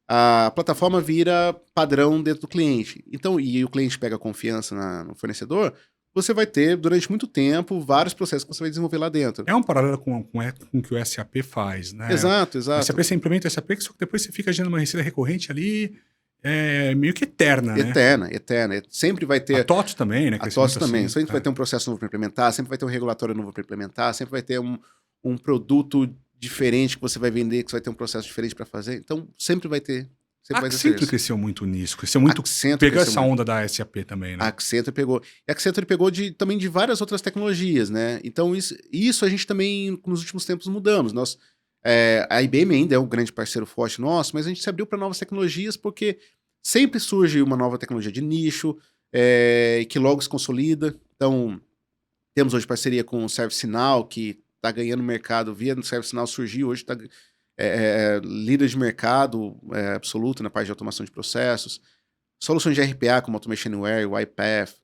S2: A plataforma vira padrão dentro do cliente. Então, e o cliente pega confiança no fornecedor, você vai ter, durante muito tempo, vários processos que você vai desenvolver lá dentro.
S1: É um paralelo com o que o SAP faz, né?
S2: Exato.
S1: O SAP, você implementa o SAP, só que depois você fica gerando uma receita recorrente ali, meio que eterna, né?
S2: Eterna. Sempre vai ter...
S1: A TOTS também, né?
S2: A TOTS também. Assim, sempre vai ter um processo novo para implementar, sempre vai ter um regulatório novo para implementar, sempre vai ter um produto diferente que você vai vender, que você vai ter um processo diferente para fazer. Então, sempre vai ter.
S1: A Accenture cresceu muito nisso. Pegou essa onda da SAP também, né?
S2: A Accenture pegou. E a Accenture pegou também de várias outras tecnologias, né? Então, isso a gente também, nos últimos tempos, mudamos. A IBM ainda é um grande parceiro forte nosso, mas a gente se abriu para novas tecnologias porque sempre surge uma nova tecnologia de nicho, que logo se consolida. Então, temos hoje parceria com o ServiceNow, que está ganhando mercado via no ServiceNow, surgiu, hoje está líder de mercado absoluto na parte de automação de processos. Soluções de RPA como Automation Anywhere, UiPath,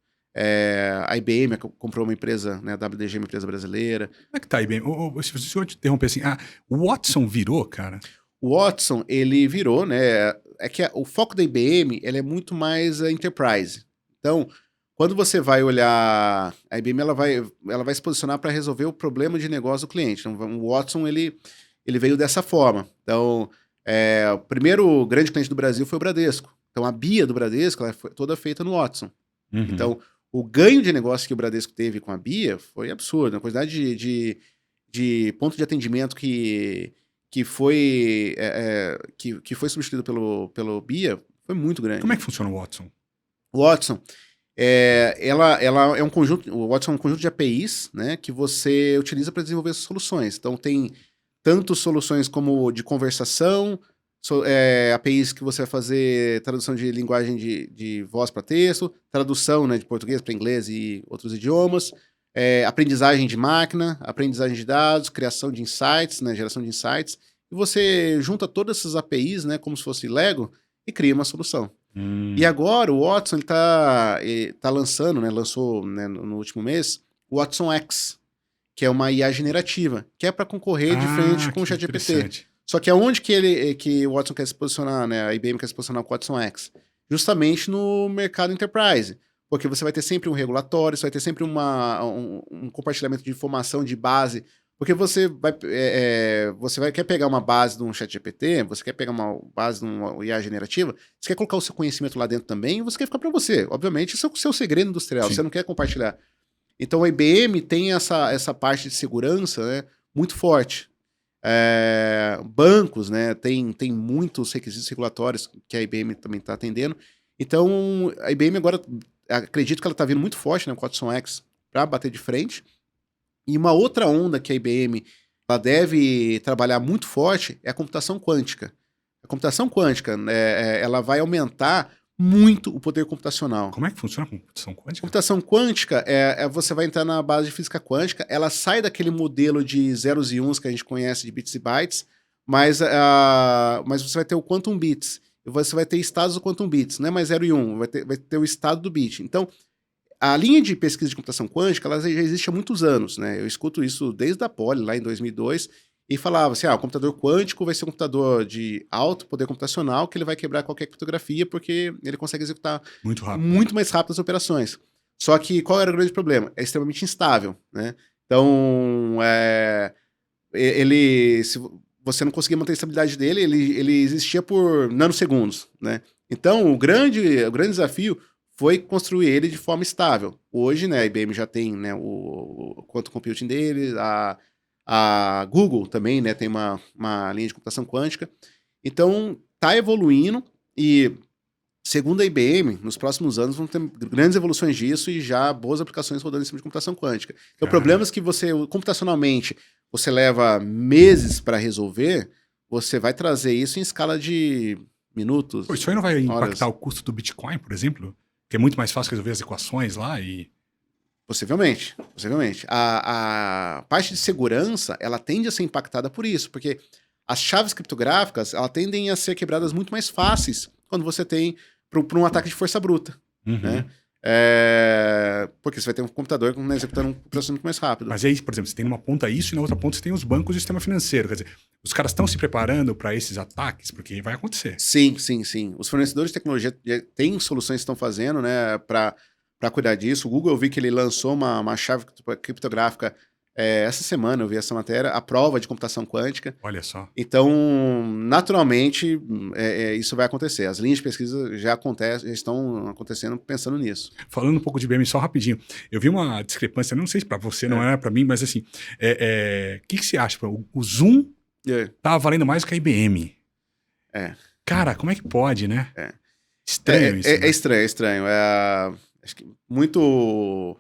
S2: a IBM comprou uma empresa, né, a WDG, uma empresa brasileira.
S1: Como é que tá a IBM? Se eu te interromper assim, o Watson virou, cara?
S2: O Watson, ele virou, né, o foco da IBM, ele é muito mais enterprise. Então, quando você vai olhar, a IBM ela vai se posicionar para resolver o problema de negócio do cliente. Então, o Watson ele veio dessa forma. Então, o primeiro grande cliente do Brasil foi o Bradesco. Então, a BIA do Bradesco ela foi toda feita no Watson. Uhum. Então, o ganho de negócio que o Bradesco teve com a BIA foi absurdo. A quantidade de ponto de atendimento que foi substituído pelo BIA foi muito grande.
S1: Como é que funciona o Watson?
S2: O Watson... ela é um conjunto, o Watson é um conjunto de APIs, né, que você utiliza para desenvolver essas soluções. Então tem tanto soluções como de conversação, APIs que você vai fazer tradução de linguagem de voz para texto, tradução, né, de português para inglês e outros idiomas, aprendizagem de máquina, aprendizagem de dados, criação de insights, né, geração de insights. E você junta todas essas APIs, né, como se fosse Lego, e cria uma solução. E agora o Watson ele tá lançando, né, lançou, né, no último mês, o Watson X, que é uma IA generativa, que é para concorrer de frente com o ChatGPT. Só que aonde que o Watson quer se posicionar, né, a IBM quer se posicionar com o Watson X? Justamente no mercado enterprise, porque você vai ter sempre um regulatório, você vai ter sempre um compartilhamento de informação de base Porque você quer pegar uma base de um ChatGPT, você quer pegar uma base de uma IA generativa, você quer colocar o seu conhecimento lá dentro também, e você quer ficar para você. Obviamente, isso é o seu segredo industrial, Sim. Você não quer compartilhar. Então, a IBM tem essa parte de segurança, né, muito forte. Bancos, né, tem muitos requisitos regulatórios que a IBM também está atendendo. Então, a IBM agora, acredito que ela está vindo muito forte, né, com o Watson X, para bater de frente. E uma outra onda que a IBM ela deve trabalhar muito forte é a computação quântica. A computação quântica, ela vai aumentar muito o poder computacional.
S1: Como é que funciona a computação quântica?
S2: Computação quântica, você vai entrar na base de física quântica, ela sai daquele modelo de zeros e uns que a gente conhece de bits e bytes, mas você vai ter o quantum bits, você vai ter estados do quantum bits, não é mais 0 e 1, vai ter o estado do bit. Então, a linha de pesquisa de computação quântica, ela já existe há muitos anos, né? Eu escuto isso desde a Poly, lá em 2002, e falava assim, o computador quântico vai ser um computador de alto poder computacional, que ele vai quebrar qualquer criptografia, porque ele consegue executar muito mais rápido as operações. Só que qual era o grande problema? É extremamente instável, né? Então, se você não conseguia manter a estabilidade dele, ele existia por nanosegundos, né? Então, o grande desafio foi construir ele de forma estável. Hoje, né, a IBM já tem, né, o quantum computing dele, a Google também, né, tem uma linha de computação quântica. Então, está evoluindo e, segundo a IBM, nos próximos anos vão ter grandes evoluções disso e já boas aplicações rodando em cima de computação quântica. Então, o problema é que computacionalmente, você leva meses para resolver, você vai trazer isso em escala de minutos.
S1: Isso aí não vai impactar o custo do Bitcoin, por exemplo? Que é muito mais fácil resolver as equações lá e...
S2: Possivelmente. A parte de segurança, ela tende a ser impactada por isso, porque as chaves criptográficas, elas tendem a ser quebradas muito mais fáceis quando você tem para um ataque de força bruta, né? Porque você vai ter um computador executando um processo muito mais rápido.
S1: Mas aí, por exemplo, você tem numa ponta isso e na outra ponta você tem os bancos e o sistema financeiro. Quer dizer, os caras estão se preparando para esses ataques, porque vai acontecer.
S2: Sim. Os fornecedores de tecnologia têm soluções que estão fazendo, né, para cuidar disso. O Google, eu vi que ele lançou uma chave criptográfica essa semana, eu vi essa matéria, a prova de computação quântica.
S1: Olha só.
S2: Então, naturalmente, isso vai acontecer. As linhas de pesquisa já estão acontecendo pensando nisso.
S1: Falando um pouco de IBM, só rapidinho. Eu vi uma discrepância, não sei se para você não era para mim, mas assim, que você acha? O Zoom tá valendo mais do que a IBM. Cara, como é que pode, né? Estranho isso.
S2: É estranho. Acho que muito...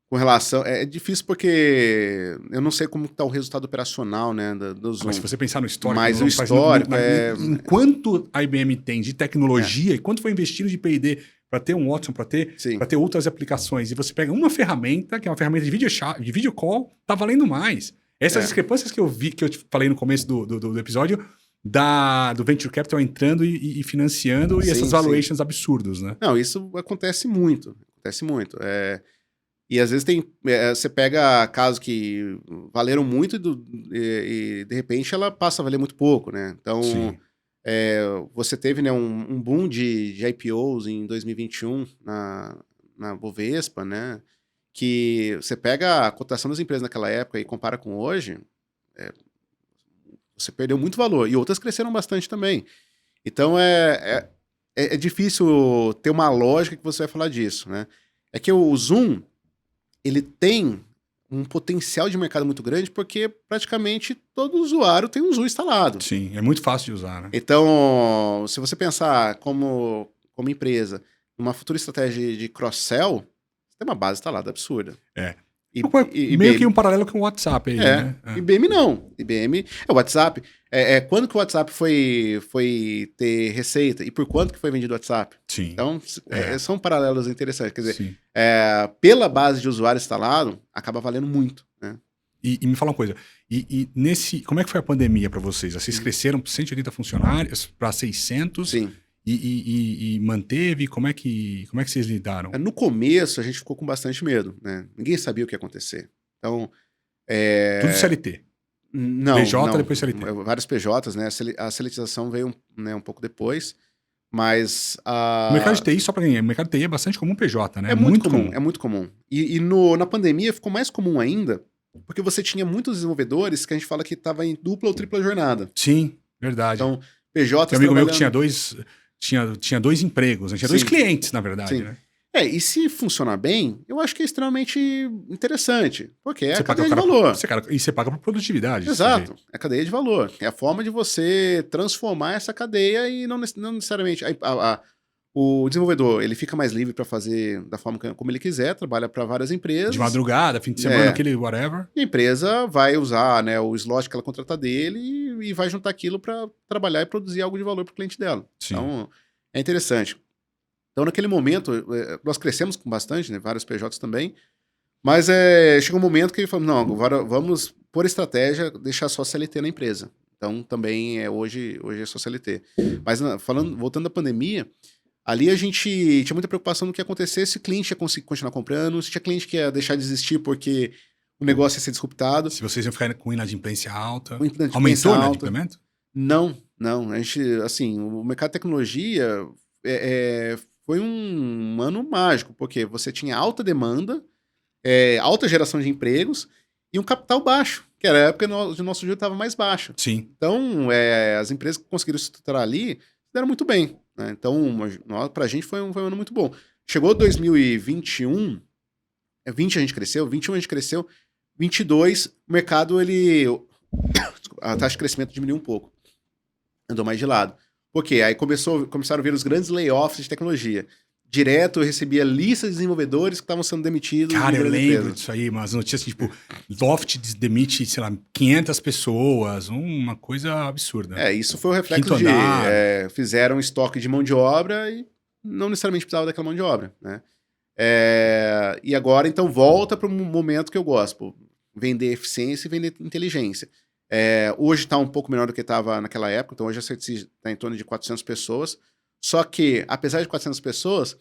S2: Com relação... É difícil porque eu não sei como está o resultado operacional, né, do Zoom.
S1: Mas se você pensar no histórico...
S2: Mas o histórico
S1: Enquanto a IBM tem de tecnologia e quanto foi investido de P&D para ter um Watson, para ter outras aplicações, e você pega uma ferramenta, que é uma ferramenta de video call, tá valendo mais. Essas discrepâncias que eu vi, que eu te falei no começo do episódio, do Venture Capital entrando e financiando, e essas valuations absurdos, né?
S2: Não, isso acontece muito. E às vezes você pega casos que valeram muito e de repente ela passa a valer muito pouco, né? Então, você teve, né, um boom de IPOs em 2021 na Bovespa, né? Que você pega a cotação das empresas naquela época e compara com hoje, você perdeu muito valor. E outras cresceram bastante também. Então, é difícil ter uma lógica que você vai falar disso, né? É que o Zoom... ele tem um potencial de mercado muito grande porque praticamente todo usuário tem um Zoom instalado.
S1: Sim, é muito fácil de usar, né?
S2: Então, se você pensar como empresa, numa futura estratégia de cross-sell, você tem uma base instalada absurda.
S1: Meio que um paralelo com o WhatsApp aí, né?
S2: IBM não. IBM o WhatsApp. Quando que o WhatsApp foi ter receita? E por quanto que foi vendido o WhatsApp?
S1: Sim.
S2: Então, são paralelos interessantes. Quer dizer, pela base de usuário instalado, acaba valendo muito, né?
S1: E me fala uma coisa. Como é que foi a pandemia para vocês? Vocês cresceram para 180 funcionários, para 600?
S2: Sim.
S1: E manteve? Como é que vocês lidaram?
S2: No começo, a gente ficou com bastante medo, né? Ninguém sabia o que ia acontecer. Então...
S1: Tudo CLT?
S2: Não.
S1: PJ, depois CLT?
S2: Vários PJs, né? A seletização veio um pouco depois, mas...
S1: O mercado de TI, só para ganhar, o mercado de TI é bastante comum PJ, né?
S2: É muito comum. É muito comum. E na pandemia ficou mais comum ainda, Porque você tinha muitos desenvolvedores que a gente fala que estava em dupla ou tripla jornada.
S1: Sim, verdade.
S2: Então, PJ
S1: tem um amigo meu que tinha dois empregos, né? Tinha dois clientes, na verdade,
S2: sim.
S1: Né?
S2: E se funcionar bem, eu acho que é extremamente interessante, porque é a cadeia de valor.
S1: E você paga por produtividade.
S2: Exato, é a cadeia de valor. É a forma de você transformar essa cadeia e não necessariamente... O desenvolvedor, ele fica mais livre para fazer da forma como ele quiser, trabalha para várias empresas.
S1: De madrugada, fim de semana, aquele whatever.
S2: E a empresa vai usar, né, o slot que ela contratar dele e vai juntar aquilo para trabalhar e produzir algo de valor para o cliente dela.
S1: Sim.
S2: Então, é interessante. Então, naquele momento, nós crescemos com bastante, né, vários PJs também, mas chegou um momento que ele falou, não, agora vamos, por estratégia, deixar só CLT na empresa. Então, também, hoje é só CLT. Mas, voltando à pandemia, ali a gente tinha muita preocupação no que ia acontecer, se o cliente ia conseguir continuar comprando, se tinha cliente que ia deixar de existir porque o negócio ia ser disruptado.
S1: Se vocês iam ficar com inadimplência alta. Aumentou o inadimplemento?
S2: Não. A gente, assim, o mercado de tecnologia foi um ano mágico, porque você tinha alta demanda, alta geração de empregos e um capital baixo, que era a época onde o nosso juro estava mais baixo.
S1: Sim.
S2: Então, as empresas que conseguiram se estruturar ali deram muito bem. Né? Então, pra gente foi um ano muito bom. Chegou 2021, 20 a gente cresceu, 21 a gente cresceu, 22 o mercado, a taxa de crescimento diminuiu um pouco. Andou mais de lado. Por quê? Aí começaram a vir os grandes layoffs de tecnologia. Direto eu recebia listas de desenvolvedores que estavam sendo demitidos.
S1: Cara, eu lembro disso aí, mas notícias tipo, Loft demite, sei lá, 500 pessoas, uma coisa absurda.
S2: Isso foi o reflexo fizeram estoque de mão de obra e não necessariamente precisava daquela mão de obra, né? E agora, então, volta para um momento que eu gosto, vender eficiência e vender inteligência. Hoje está um pouco menor do que estava naquela época, então hoje a Certis está em torno de 400 pessoas. Só que, apesar de 400 pessoas,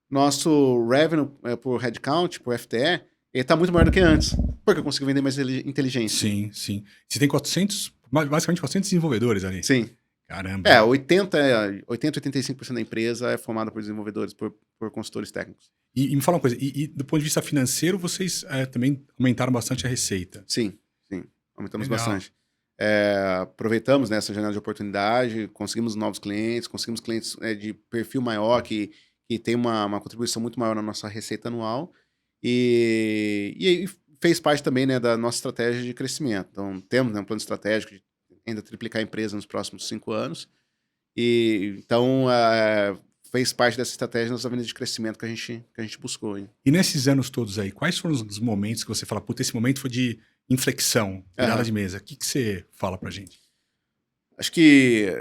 S2: nosso revenue por headcount, por FTE, ele está muito maior do que antes. Porque eu consigo vender mais inteligência.
S1: Sim. Você tem basicamente 400 desenvolvedores ali.
S2: Sim.
S1: Caramba.
S2: 85% da empresa é formada por desenvolvedores, por consultores técnicos.
S1: E me fala uma coisa, e do ponto de vista financeiro, vocês também aumentaram bastante a receita?
S2: Sim. Aumentamos bastante. Aproveitamos essa janela de oportunidade, conseguimos novos clientes, conseguimos clientes de perfil maior que tem uma contribuição muito maior na nossa receita anual e fez parte também, né, da nossa estratégia de crescimento. Então, temos um plano estratégico de ainda triplicar a empresa nos próximos 5 anos então fez parte dessa estratégia nas avenidas de crescimento que a gente buscou. Hein?
S1: E nesses anos todos aí, quais foram os momentos que você fala, puta, esse momento foi de inflexão, virada de mesa? O que você fala pra gente?
S2: Acho que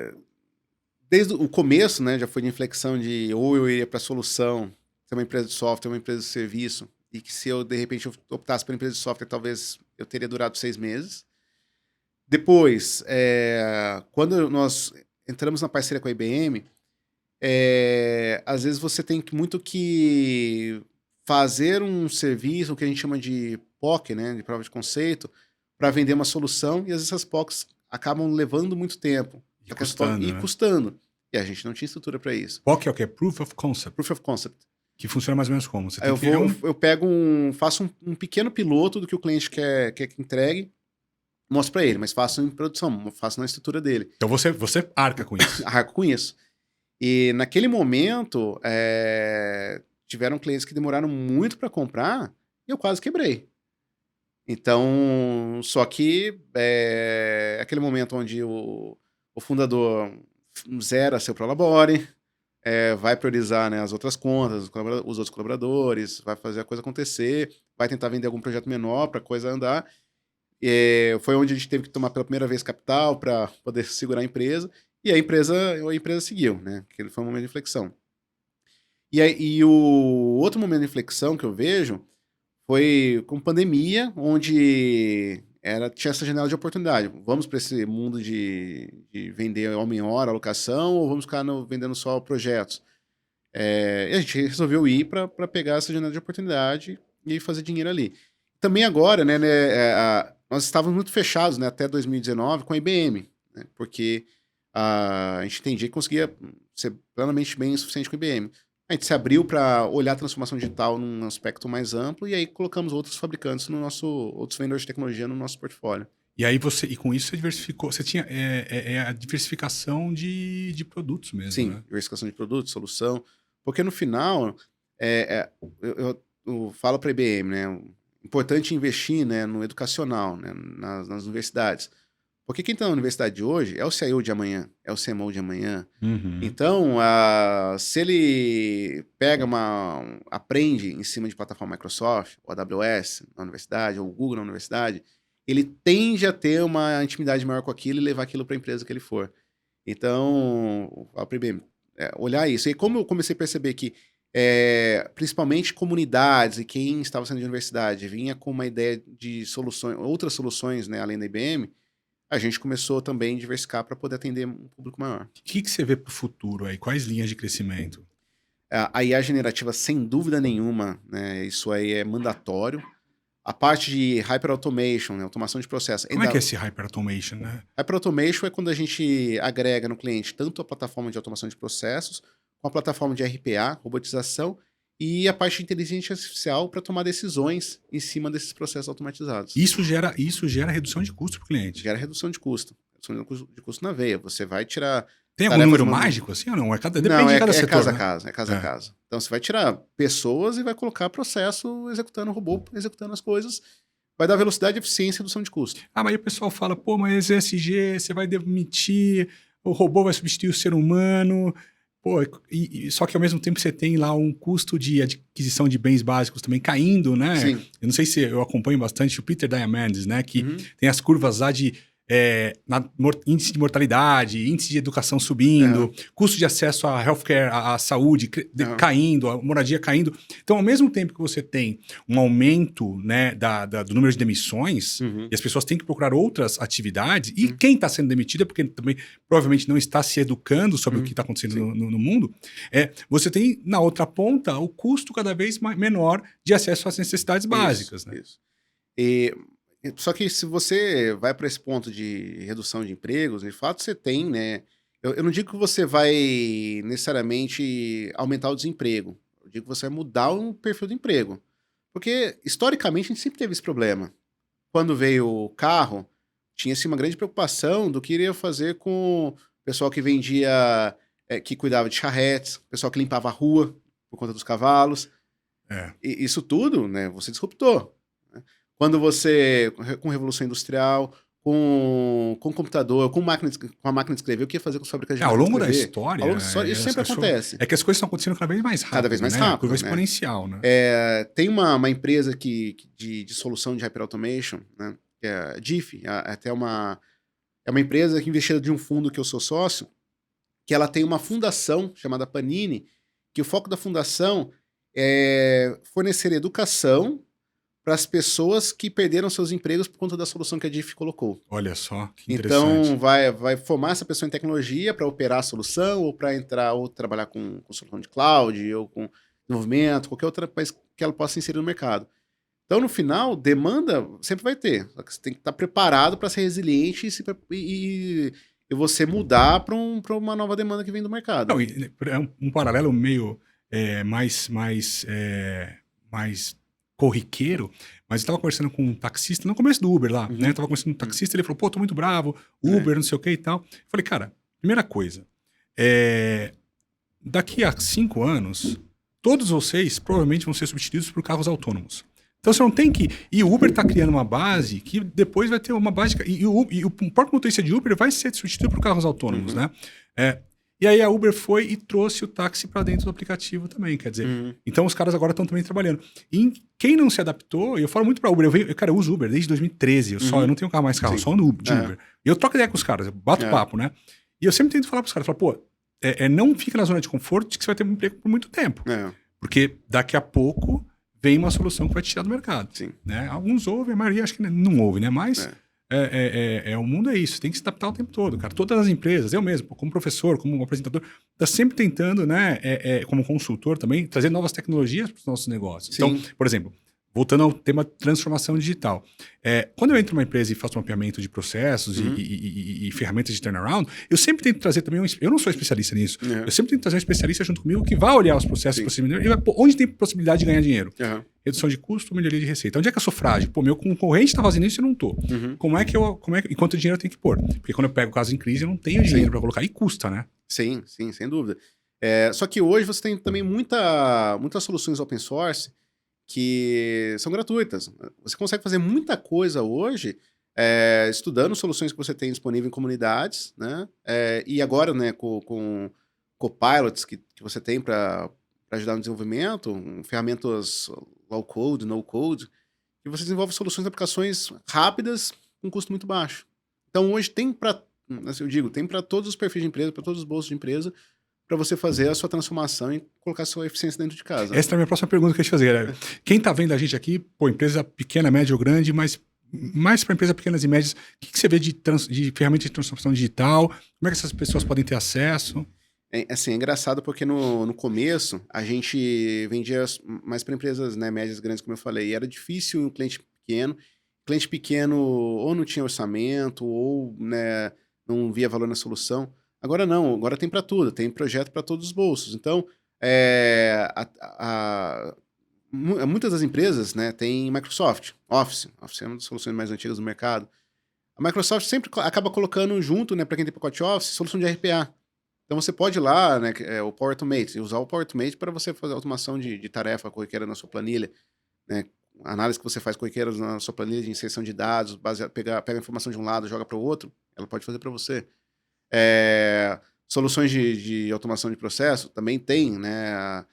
S2: desde o começo, né, já foi de inflexão de ou eu iria para a solução, ser uma empresa de software, uma empresa de serviço, e que se eu, de repente, optasse por empresa de software, talvez eu teria durado 6 meses. Depois, quando nós entramos na parceria com a IBM, às vezes você tem muito que fazer um serviço, o que a gente chama de POC, né, de prova de conceito, para vender uma solução, e às vezes essas POCs acabam levando muito tempo. Custando. E a gente não tinha estrutura para isso.
S1: POC é o que? Proof of Concept.
S2: Proof of Concept.
S1: Que funciona mais ou menos como?
S2: Eu pego faço um pequeno piloto do que o cliente quer que entregue, mostro para ele, mas faço em produção, faço na estrutura dele.
S1: Então você arca com isso.
S2: Arco com isso. E naquele momento, tiveram clientes que demoraram muito para comprar e eu quase quebrei. Então, só que aquele momento onde o fundador zera seu Prolabore, vai priorizar, né, as outras contas, os outros colaboradores, vai fazer a coisa acontecer, vai tentar vender algum projeto menor para a coisa andar. Foi onde a gente teve que tomar pela primeira vez capital para poder segurar a empresa, e a empresa seguiu, né? Que foi um momento de inflexão. E o outro momento de inflexão que eu vejo foi com pandemia, onde tinha essa janela de oportunidade. Vamos para esse mundo de vender homem-hora, alocação, ou vamos ficar vendendo só projetos? E a gente resolveu ir para pegar essa janela de oportunidade e fazer dinheiro ali. Também agora, né, nós estávamos muito fechados, né, até 2019 com a IBM, né, porque a gente entendia que conseguia ser plenamente bem o suficiente com a IBM. a gente se abriu para olhar a transformação digital num aspecto mais amplo e aí colocamos outros fabricantes outros vendedores de tecnologia no nosso portfólio.
S1: E com isso você diversificou, você tinha a diversificação de produtos mesmo,
S2: sim,
S1: né?
S2: Diversificação de produtos, solução, porque no final, eu falo para a IBM, né, importante investir, né, no educacional, né, nas universidades. Porque quem está na universidade de hoje é o CIO de amanhã, é o CMO de amanhã.
S1: Uhum.
S2: Então, se ele aprende em cima de plataforma Microsoft, ou AWS na universidade, ou Google na universidade, ele tende a ter uma intimidade maior com aquilo e levar aquilo para a empresa que ele for. Então, olhar isso. E como eu comecei a perceber que principalmente comunidades e quem estava saindo de universidade vinha com uma ideia de soluções, outras soluções, né, além da IBM, a gente começou também a diversificar para poder atender um público maior.
S1: O que você vê para o futuro aí? Quais linhas de crescimento?
S2: A IA generativa, sem dúvida nenhuma, né, isso aí é mandatório. A parte de hyperautomation, né, automação de processo.
S1: Como é que é esse hyperautomation, né?
S2: Hyperautomation é quando a gente agrega no cliente tanto a plataforma de automação de processos, com a plataforma de RPA, robotização, e a parte de inteligência artificial para tomar decisões em cima desses processos automatizados.
S1: Isso gera redução de custo para o cliente?
S2: Gera redução de custo. Redução de custo na veia. Você vai tirar...
S1: Tem algum número mágico assim ou não? Depende de cada setor,
S2: casa
S1: né?
S2: a casa, é casa a casa. Então você vai tirar pessoas e vai colocar processo executando o robô, executando as coisas. Vai dar velocidade, eficiência e redução de custo.
S1: Mas aí o pessoal fala, pô, mas ESG, você vai demitir, o robô vai substituir o ser humano... Pô, só que ao mesmo tempo você tem lá um custo de aquisição de bens básicos também caindo, né?
S2: Sim.
S1: Eu não sei se eu acompanho bastante o Peter Diamandis, né? Que tem as curvas lá de índice de mortalidade, índice de educação subindo, custo de acesso a healthcare, à saúde caindo, a moradia caindo. Então, ao mesmo tempo que você tem um aumento, né, do número de demissões, e as pessoas têm que procurar outras atividades, e quem está sendo demitido é porque também provavelmente não está se educando sobre o que está acontecendo no mundo, você tem na outra ponta o custo cada vez menor de acesso às necessidades básicas. Né?
S2: Isso. Só que se você vai para esse ponto de redução de empregos, de fato você tem, né? Eu não digo que você vai necessariamente aumentar o desemprego. Eu digo que você vai mudar o perfil do emprego. Porque, historicamente, a gente sempre teve esse problema. Quando veio o carro, tinha-se uma grande preocupação do que iria fazer com o pessoal que vendia, que cuidava de charretes, o pessoal que limpava a rua por conta dos cavalos. E isso tudo, né, você disruptou. Quando você, com revolução industrial, com computador, com a máquina de escrever, o que ia fazer com os fabricantes de
S1: ao
S2: máquina
S1: longo
S2: de escrever?
S1: da história,
S2: ao longo da história, isso sempre acontece.
S1: É que as coisas estão acontecendo cada vez mais rápido.
S2: Cada vez mais
S1: né?
S2: rápido.
S1: A curva exponencial, né?
S2: Tem uma empresa de solução de hyperautomation, né, que é a DIF, é uma empresa que investida de um fundo que eu sou sócio, que ela tem uma fundação chamada Panini, que o foco da fundação é fornecer educação para as pessoas que perderam seus empregos por conta da solução que a DIF colocou.
S1: Olha só, que interessante.
S2: Então, vai formar essa pessoa em tecnologia para operar a solução, ou para entrar, ou trabalhar com solução de cloud, ou com desenvolvimento, qualquer outra coisa que ela possa inserir no mercado. Então, no final, demanda sempre vai ter. Só que você tem que estar preparado para ser resiliente e você mudar para uma nova demanda que vem do mercado.
S1: Não, é um paralelo meio mais corriqueiro, mas eu estava conversando com um taxista no começo do Uber lá, né? Eu tava conversando com um taxista, ele falou, pô, tô muito bravo, Uber, não sei o que e tal. Eu falei, cara, primeira coisa, daqui a 5 anos, todos vocês provavelmente vão ser substituídos por carros autônomos. Então você não tem que... E o Uber está criando uma base que depois vai ter uma base... E o próprio motorista de Uber vai ser substituído por carros autônomos, né? E aí a Uber foi e trouxe o táxi para dentro do aplicativo também, quer dizer... Então os caras agora estão também trabalhando. E quem não se adaptou... Eu falo muito para Uber, eu uso Uber desde 2013, eu não tenho mais carro, só ando de Uber. E eu troco ideia com os caras, eu bato papo, né? E eu sempre tento falar para os caras, pô, não fica na zona de conforto de que você vai ter um emprego por muito tempo. Porque daqui a pouco vem uma solução que vai te tirar do mercado. Né? Alguns ouvem, a maioria acho que não ouve, né? Mas... o mundo é isso, tem que se adaptar o tempo todo, cara. Todas as empresas, eu mesmo, como professor, como apresentador, tá sempre tentando, né, como consultor também, trazer novas tecnologias para os nossos negócios. Então, por exemplo, voltando ao tema transformação digital. Quando eu entro numa empresa e faço um mapeamento de processos e ferramentas de turnaround, eu sempre tento trazer também eu não sou especialista nisso, eu sempre tento trazer um especialista junto comigo que vai olhar os processos, onde tem possibilidade de ganhar dinheiro. Redução de custo, melhoria de receita. Onde é que eu sou frágil? Pô, meu concorrente está fazendo isso e eu não estou. E quanto dinheiro eu tenho que pôr? Porque quando eu pego o caso em crise, eu não tenho dinheiro para colocar. E custa, né?
S2: Sim, sem dúvida. Só que hoje você tem também muitas soluções open source que são gratuitas. Você consegue fazer muita coisa hoje estudando soluções que você tem disponível em comunidades, né? E agora, né, com copilots que você tem para ajudar no desenvolvimento, ferramentas low code, no code, e você desenvolve soluções de aplicações rápidas com custo muito baixo. Então hoje tem para, assim, eu digo, tem para todos os perfis de empresa, para todos os bolsos de empresa, para você fazer a sua transformação e colocar a sua eficiência dentro de casa.
S1: Essa é a minha próxima pergunta que eu ia te fazer. Quem está vendo a gente aqui, empresa pequena, média ou grande, mas mais para empresas pequenas e médias, o que você vê de ferramenta de transformação digital? Como é que essas pessoas podem ter acesso?
S2: É engraçado porque no começo a gente vendia mais para empresas, né, médias, grandes, como eu falei, e era difícil um cliente pequeno. Cliente pequeno ou não tinha orçamento ou, né, não via valor na solução. Agora não, agora tem para tudo, tem projeto para todos os bolsos. Então, muitas das empresas, né, tem Microsoft Office é uma das soluções mais antigas do mercado. A Microsoft sempre acaba colocando junto, né, para quem tem pacote Office, solução de RPA. Então você pode ir lá, né, o Power Automate, usar o Power Automate para você fazer automação de tarefa corriqueira na sua planilha, né, análise que você faz corriqueira na sua planilha de inserção de dados, pega a informação de um lado, joga para o outro, ela pode fazer para você. Soluções de automação de processo também tem, né,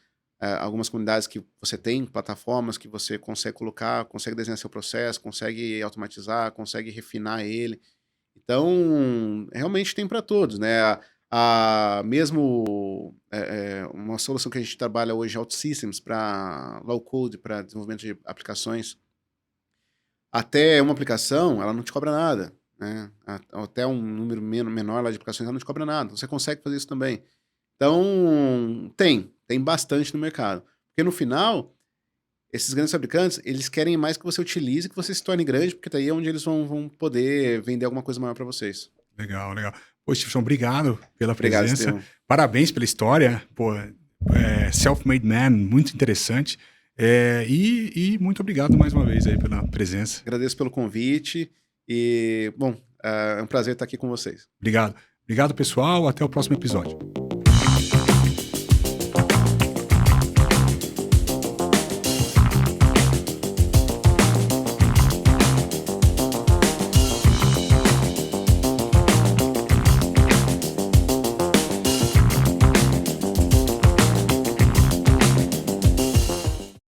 S2: algumas comunidades que você tem, plataformas que você consegue colocar, consegue desenhar seu processo, consegue automatizar, consegue refinar ele. Então, realmente tem para todos, né? Mesmo uma solução que a gente trabalha hoje, OutSystems, para low code, para desenvolvimento de aplicações, até uma aplicação, ela não te cobra nada. Né? Até um número menor lá de aplicações, ela não te cobra nada. Você consegue fazer isso também. Então, tem bastante no mercado. Porque no final, esses grandes fabricantes, eles querem mais que você utilize, que você se torne grande, porque daí é onde eles vão poder vender alguma coisa maior para vocês.
S1: Legal. Pô, Stevenson, obrigado pela presença. Obrigado, parabéns pela história. Pô, self-made man, muito interessante. E muito obrigado mais uma vez aí pela presença.
S2: Agradeço pelo convite. E, bom, é um prazer estar aqui com vocês.
S1: Obrigado, pessoal. Até o próximo episódio.